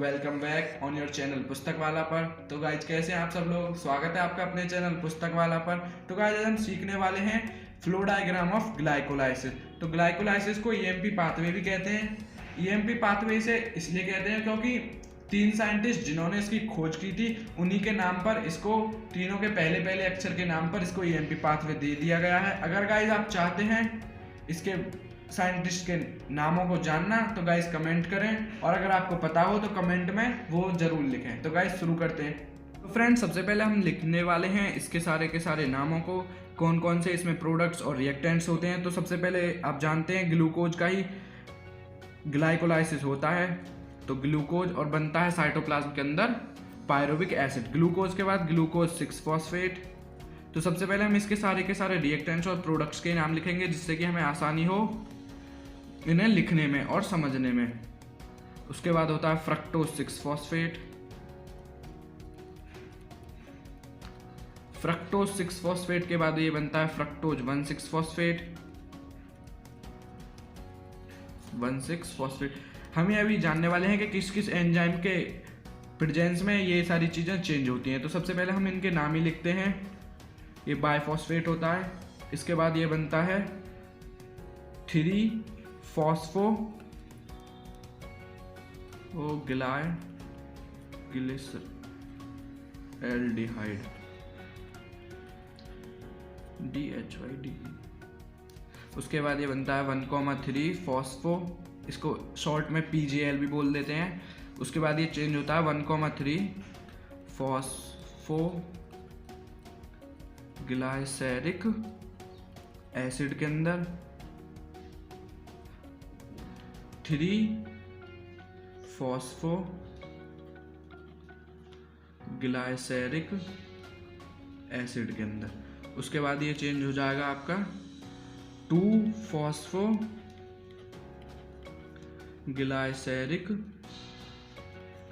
Welcome back on your channel पुस्तक वाला पर। तो गाइज कैसे हैं आप सब लोग। स्वागत है आपका अपने चैनल पुस्तक वाला पर। तो गाइज आज हम सीखने वाले हैं फ्लो डायग्राम ऑफ ग्लाइकोलाइसिस। तो ग्लाइकोलाइसिस को ईएमपी पाथवे भी कहते हैं। ईएमपी पाथवे से इसलिए कहते हैं क्योंकि 3 साइंटिस्ट जिन्होंने इसकी खोज की थी उन्हीं के नाम पर इसको, तीनों के पहले पहले अक्षर के नाम पर इसको ईएमपी पाथवे दे दिया गया है। अगर गाइज आप चाहते हैं इसके साइंटिस्ट के नामों को जानना तो गाइस कमेंट करें, और अगर आपको पता हो तो कमेंट में वो जरूर लिखें। तो गाइस शुरू करते हैं। तो फ्रेंड्स सबसे पहले हम लिखने वाले हैं इसके सारे के सारे नामों को, कौन कौन से इसमें प्रोडक्ट्स और रिएक्टेंट्स होते हैं। तो सबसे पहले आप जानते हैं ग्लूकोज का ही ग्लाइकोलाइसिस होता है। तो ग्लूकोज और बनता है साइटोप्लाज्म के अंदर पायरुविक एसिड। ग्लूकोज के बाद ग्लूकोज 6 फॉस्फेट। तो सबसे पहले हम इसके सारे रिएक्टेंट्स और प्रोडक्ट्स के नाम लिखेंगे जिससे कि हमें आसानी हो इन्हें लिखने में और समझने में। उसके बाद होता है फ्रक्टोज 6 फॉस्फेट। फ्रक्टोज 6 फॉस्फेट के बाद ये बनता है फ्रक्टोज 1,6 फॉस्फेट। 1,6 फॉस्फेट। हम ये अभी जानने वाले हैं कि किस किस एंजाइम के प्रेजेंस में ये सारी चीजें चेंज होती हैं। तो सबसे पहले हम इनके नाम ही लिखते हैं। ये बायफॉस्फेट होता है। इसके बाद ये बनता है 3 फॉस्फो ग्लाइसरॉल्डिहाइड DHYD। उसके बाद ये बनता है 1,3 फॉस्फो, इसको शॉर्ट में PGL भी बोल देते हैं। उसके बाद ये चेंज होता है 1,3 फॉस्फो ग्लाइसेरिक एसिड के अंदर 3 फॉस्फो ग्लाइसेरिक एसिड के अंदर। उसके बाद ये चेंज हो जाएगा आपका 2 फॉस्फो ग्लाइसेरिक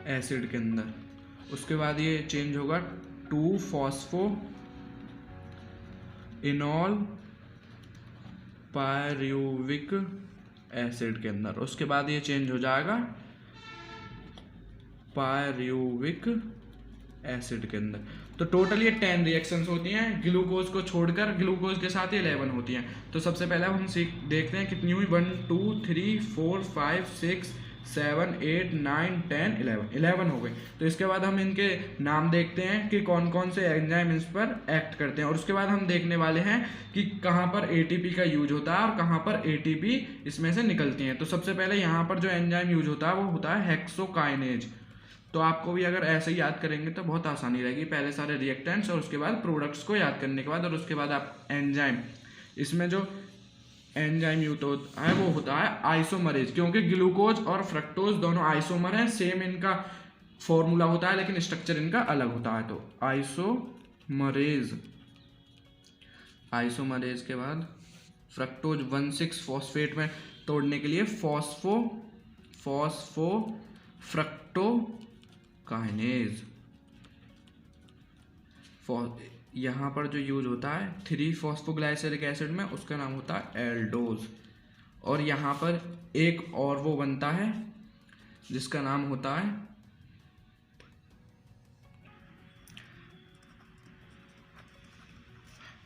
एसिड के अंदर। उसके बाद ये चेंज होगा 2 फॉस्फो इनॉल पायरुविक एसिड के अंदर। उसके बाद ये चेंज हो जाएगा पायरुविक एसिड के अंदर। तो टोटल ये 10 रिएक्शंस होती हैं। ग्लूकोज को छोड़कर ग्लूकोज के साथ 11 होती हैं। तो सबसे पहले हम देखते हैं कितनी हुई। 1 2 3 4 5 6 7 8 9 10 11 हो गई। तो इसके बाद हम इनके नाम देखते हैं कि कौन कौन से एंजाइम इस पर एक्ट करते हैं, और उसके बाद हम देखने वाले हैं कि कहाँ पर ATP का यूज होता है और कहाँ पर ATP इसमें से निकलती हैं। तो सबसे पहले यहाँ पर जो एंजाइम यूज होता है वो होता है हेक्सोकाइनेज। तो आपको भी अगर ऐसे ही याद करेंगे तो बहुत आसानी रहेगी। पहले सारे रिएक्टेंट्स और उसके बाद प्रोडक्ट्स को याद करने के बाद, और उसके बाद आप एंजाइम, इसमें जो एंजाइम यूज होता है वो होता है आइसोमरेज, क्योंकि ग्लूकोज और फ्रक्टोज दोनों आइसोमर हैं। सेम इनका फॉर्मूला होता है लेकिन स्ट्रक्चर इनका अलग होता है। तो आइसोमरेज के बाद फ्रक्टोज 1,6 फॉस्फेट में तोड़ने के लिए फ्रक्टोकाइनेज। यहाँ पर जो यूज होता है 3 फॉस्फोग्लाइसरिक एसिड में, उसका नाम होता है एल्डोज। और यहाँ पर एक और वो बनता है जिसका नाम होता है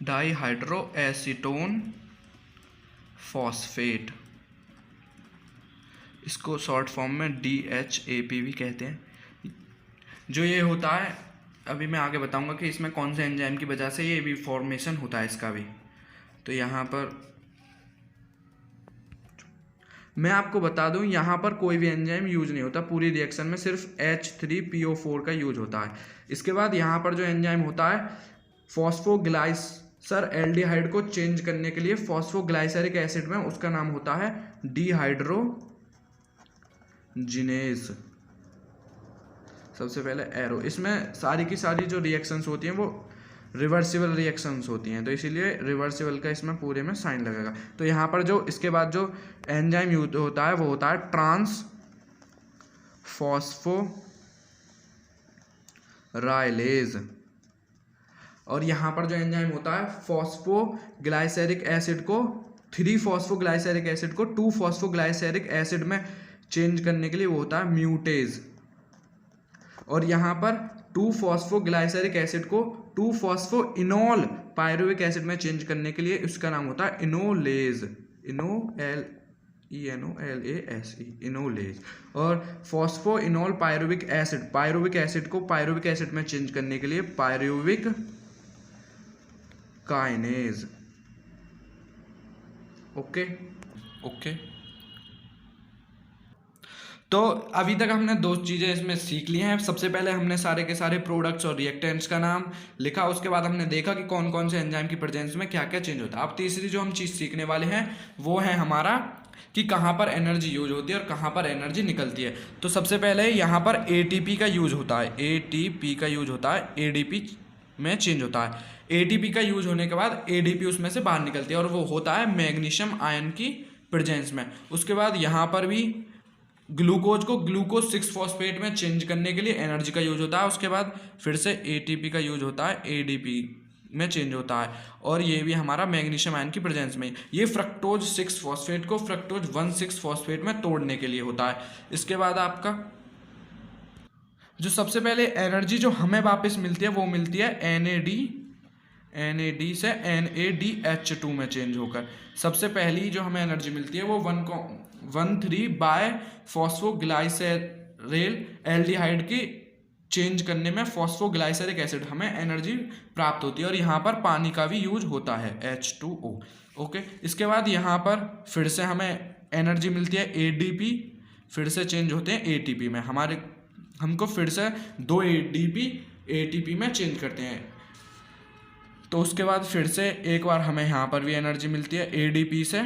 डाईहाइड्रोएसीटोन फॉस्फेट। इसको शॉर्ट फॉर्म में DHAP भी कहते हैं। जो ये होता है अभी मैं आगे बताऊंगा कि इसमें कौन से एंजाइम की वजह से ये भी फॉर्मेशन होता है इसका भी। तो यहाँ पर मैं आपको बता दूं, यहाँ पर कोई भी एंजाइम यूज नहीं होता पूरी रिएक्शन में, सिर्फ H3PO4 का यूज होता है। इसके बाद यहाँ पर जो एंजाइम होता है फॉस्फोग्लाइसर एल्डिहाइड को चेंज करने के लिए फॉस्फोग्लाइसरिक एसिड में, उसका नाम होता है डिहाइड्रोजिनेज। सबसे पहले एरो। इसमें सारी की सारी जो रिएक्शंस होती हैं वो रिवर्सिबल रिएक्शंस होती हैं, तो इसीलिए रिवर्सिबल का इसमें पूरे में साइन लगेगा। तो यहाँ पर जो इसके बाद जो एंजाइम यूज होता है वो होता है ट्रांस फॉस्फोराइलेज। और यहाँ पर जो एंजाइम होता है फॉस्फोग्लाइसेरिक एसिड को 3 फॉस्फोग्लाइसेरिक एसिड को 2 फॉस्फोग्लाइसेरिक एसिड में चेंज करने के लिए वो होता है म्यूटेज। और यहाँ पर 2-फॉस्फोग्लाइसरिक एसिड को 2-फॉस्फोइनोल पायरुविक एसिड में चेंज करने के लिए उसका नाम होता है इनोलेज, इनोलेज। और फॉस्फोइनोल पायरुविक एसिड को पायरुविक एसिड में चेंज करने के लिए पायरुविक काइनेज। ओके। तो अभी तक हमने 2 चीज़ें इसमें सीख ली हैं। सबसे पहले हमने सारे के सारे प्रोडक्ट्स और रिएक्टेंट्स का नाम लिखा, उसके बाद हमने देखा कि कौन कौन से एंजाइम की प्रेजेंस में क्या क्या चेंज होता है। अब तीसरी जो हम चीज़ सीखने वाले हैं वो है हमारा कि कहाँ पर एनर्जी यूज होती है और कहाँ पर एनर्जी निकलती है। तो सबसे पहले यहाँ पर ATP का यूज होता है, ATP का यूज होता है, ADP में चेंज होता है। ATP का यूज होने के बाद ADP उसमें से बाहर निकलती है और वो होता है मैग्नीशियम आयन की प्रेजेंस में। उसके बाद यहाँ पर भी ग्लूकोज को ग्लूकोज 6-फॉस्फेट में चेंज करने के लिए एनर्जी का यूज होता है। उसके बाद फिर से ATP का यूज होता है, ADP में चेंज होता है, और ये भी हमारा मैग्नीशियम आयन की प्रेजेंस में। ये फ्रक्टोज 6-फॉस्फेट को फ्रक्टोज 1,6-फॉस्फेट में तोड़ने के लिए होता है। इसके बाद आपका जो सबसे पहले एनर्जी जो हमें वापस मिलती है वो मिलती है NAD से NADH2 में चेंज होकर। सबसे पहली जो हमें एनर्जी मिलती है वो 1,3-बाय-फॉस्फोग्लाइसरेल एल्डिहाइड की चेंज करने में फॉस्फोग्लाइसरिक एसिड हमें एनर्जी प्राप्त होती है, और यहाँ पर पानी का भी यूज होता है, H2O। ओके, इसके बाद यहाँ पर फिर से हमें एनर्जी मिलती है ADP, फिर से चेंज होते हैं ATP में। हमको फिर से 2 ADP ATP में चेंज करते हैं। तो उसके बाद फिर से एक बार हमें यहाँ पर भी एनर्जी मिलती है ADP से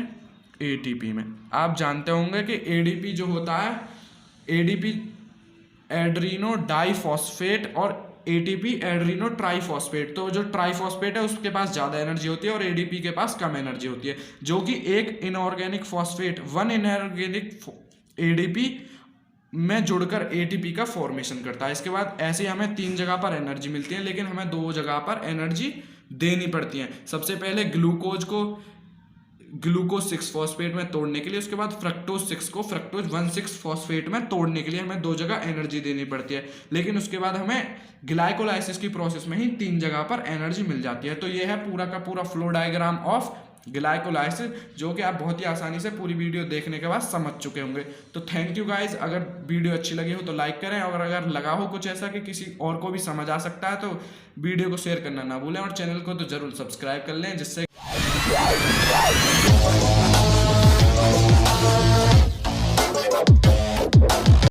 ATP में। आप जानते होंगे कि ADP जो होता है, ADP एड्रीनो डाइफॉस्फेट और ATP एड्रीनो ट्राइफॉस्फेट। तो जो ट्राइफॉस्फेट है उसके पास ज़्यादा एनर्जी होती है और ADP के पास कम एनर्जी होती है, जो कि एक इनऑर्गेनिक फॉस्फेट 1 इनऑर्गेनिक ADP में जुड़कर ATP का फॉर्मेशन करता है। इसके बाद ऐसे हमें 3 जगह पर एनर्जी मिलती है, लेकिन हमें 2 जगह पर एनर्जी देनी पड़ती है। सबसे पहले ग्लूकोज को ग्लूकोज 6-फॉस्फेट में तोड़ने के लिए, उसके बाद फ्रक्टोज 6 को फ्रक्टोज 1,6-फॉस्फेट में तोड़ने के लिए हमें 2 जगह एनर्जी देनी पड़ती है, लेकिन उसके बाद हमें ग्लाइकोलाइसिस की प्रोसेस में ही 3 जगह पर एनर्जी मिल जाती है। तो ये है पूरा का पूरा फ्लो डायग्राम ऑफ ग्लाइकोलाइसिस, जो कि आप बहुत ही आसानी से पूरी वीडियो देखने के बाद समझ चुके होंगे। तो थैंक यू गाइज। अगर वीडियो अच्छी लगी हो तो लाइक करें, और अगर लगा हो कुछ ऐसा कि किसी और को भी समझ आ सकता है तो वीडियो को शेयर करना ना भूलें, और चैनल को तो जरूर सब्सक्राइब कर लें, जिससे